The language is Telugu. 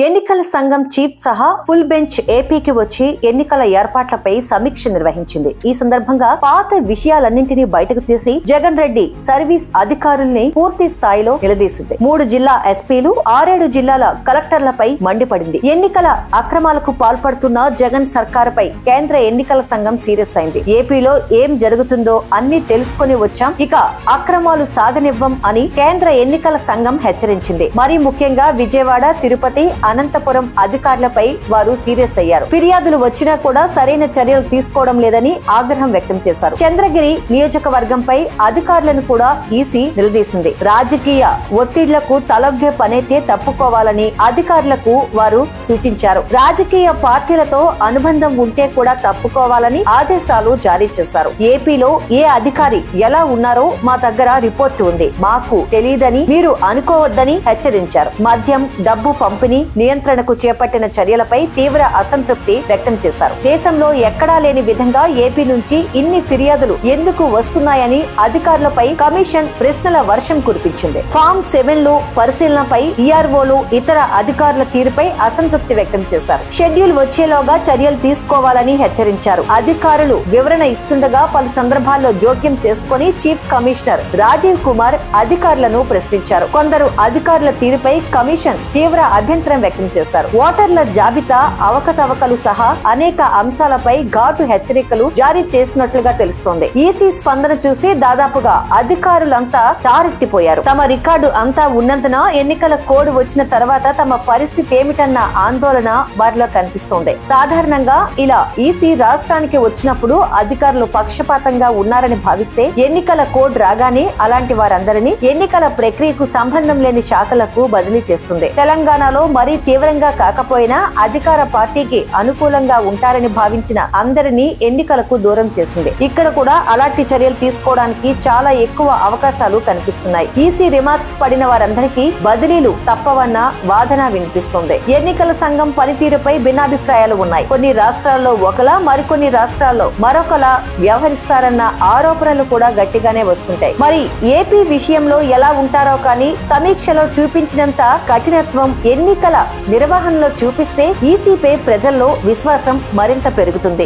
ఎన్నికల సంఘం చీఫ్ సహా ఫుల్ బెంచ్ ఏపీకి వచ్చి ఎన్నికల ఏర్పాట్లపై సమీక్ష నిర్వహించింది. ఈ సందర్భంగా పాత విషయాలన్నింటినీ బయటకు తీసి జగన్ రెడ్డి సర్వీస్ అధికారుల్ని పూర్తి స్థాయిలో నిలదీసింది. 3 జిల్లా ఎస్పీలు 6-7 జిల్లాల కలెక్టర్లపై మండిపడింది. ఎన్నికల అక్రమాలకు పాల్పడుతున్న జగన్ సర్కారుపై కేంద్ర ఎన్నికల సంఘం సీరియస్ అయింది. ఏపీలో ఏం జరుగుతుందో అన్ని తెలుసుకుని వచ్చాం, ఇక అక్రమాలు సాగనివ్వం అని కేంద్ర ఎన్నికల సంఘం హెచ్చరించింది. మరీ ముఖ్యంగా విజయవాడ, తిరుపతి, అనంతపురం అధికారులపై వారు సీరియస్ అయ్యారు. ఫిర్యాదులు వచ్చినా కూడా సరైన చర్యలు తీసుకోవడం లేదని ఆగ్రహం వ్యక్తం చేశారు. చంద్రగిరి నియోజకవర్గంపై అధికారులను కూడా ఈసీ నిలదీసింది. రాజకీయ ఒత్తిళ్లకు తలొగ్గే పనైతే తప్పుకోవాలని అధికారులకు వారు సూచించారు. రాజకీయ పార్టీలతో అనుబంధం ఉంటే కూడా తప్పుకోవాలని ఆదేశాలు జారీ చేశారు. ఏపీలో ఏ అధికారి ఎలా ఉన్నారో మా దగ్గర రిపోర్టు ఉంది, మాకు తెలియదని మీరు అనుకోవద్దని హెచ్చరించారు. మద్యం, డబ్బు పంపిణీ నియంత్రణకు చేపట్టిన చర్యలపై తీవ్ర అసంతృప్తి వ్యక్తం చేశారు. దేశంలో ఎక్కడా లేని విధంగా ఏపీ నుంచి ఇన్ని ఫిర్యాదులు ఎందుకు వస్తున్నాయని అధికారులపై కమిషన్ ప్రశ్నల వర్షం కురిపించింది. ఫామ్ 7లు పరిశీలనపై ఈఆర్ఓలు ఇతర అధికారుల తీరుపై అసంతృప్తి వ్యక్తం చేశారు. షెడ్యూల్ వచ్చేలోగా చర్యలు తీసుకోవాలని హెచ్చరించారు. అధికారులు వివరణ ఇస్తుండగా పలు సందర్భాల్లో జోక్యం చేసుకుని చీఫ్ కమిషనర్ రాజీవ్ కుమార్ అధికారులను ప్రశ్నించారు. కొందరు అధికారుల తీరుపై కమిషన్ తీవ్ర అభ్యంతరం వ్యక్తం చేశారు. ఓటర్ల జాబితా అవకతవకలు సహా అనేక అంశాలపై ఘాటు హెచ్చరికలు జారీ చేసినట్లుగా తెలుస్తోంది. ఈసీ స్పందన చూసి దాదాపుగా అధికారులంతా తారెత్తిపోయారు. తమ రికార్డు అంతా ఉన్నందున ఎన్నికల కోడ్ వచ్చిన తర్వాత తమ పరిస్థితి ఏమిటన్న ఆందోళన వారిలో కనిపిస్తోంది. సాధారణంగా ఇలా ఈసీ రాష్ట్రానికి వచ్చినప్పుడు అధికారులు పక్షపాతంగా ఉన్నారని భావిస్తే ఎన్నికల కోడ్ రాగానే అలాంటి వారందరినీ ఎన్నికల ప్రక్రియకు సంబంధం లేని శాఖలకు బదిలీ చేస్తుంది. తెలంగాణలో మరీ తీవ్రంగా కాకపోయినా అధికార పార్టీకి అనుకూలంగా ఉంటారని భావించిన అందరినీ ఎన్నికలకు దూరం చేసింది. ఇక్కడ కూడా అలాంటి చర్యలు తీసుకోవడానికి చాలా ఎక్కువ అవకాశాలు కనిపిస్తున్నాయి. ఈసీ రిమార్క్స్ పడిన వారందరికీ బదిలీలు తప్పవన్న వాదన వినిపిస్తోంది. ఎన్నికల సంఘం పనితీరుపై భిన్నాభిప్రాయాలు ఉన్నాయి. కొన్ని రాష్ట్రాల్లో ఒకలా, మరికొన్ని రాష్ట్రాల్లో మరొకలా వ్యవహరిస్తారన్న ఆరోపణలు కూడా గట్టిగానే వస్తుంటాయి. మరి ఏపీ విషయంలో ఎలా ఉంటారో కానీ సమీక్షలో చూపించినంత కఠినత్వం ఎన్నికల నిర్వహణలో చూపిస్తే ఈసీపై ప్రజల్లో విశ్వాసం మరింత పెరుగుతుంది.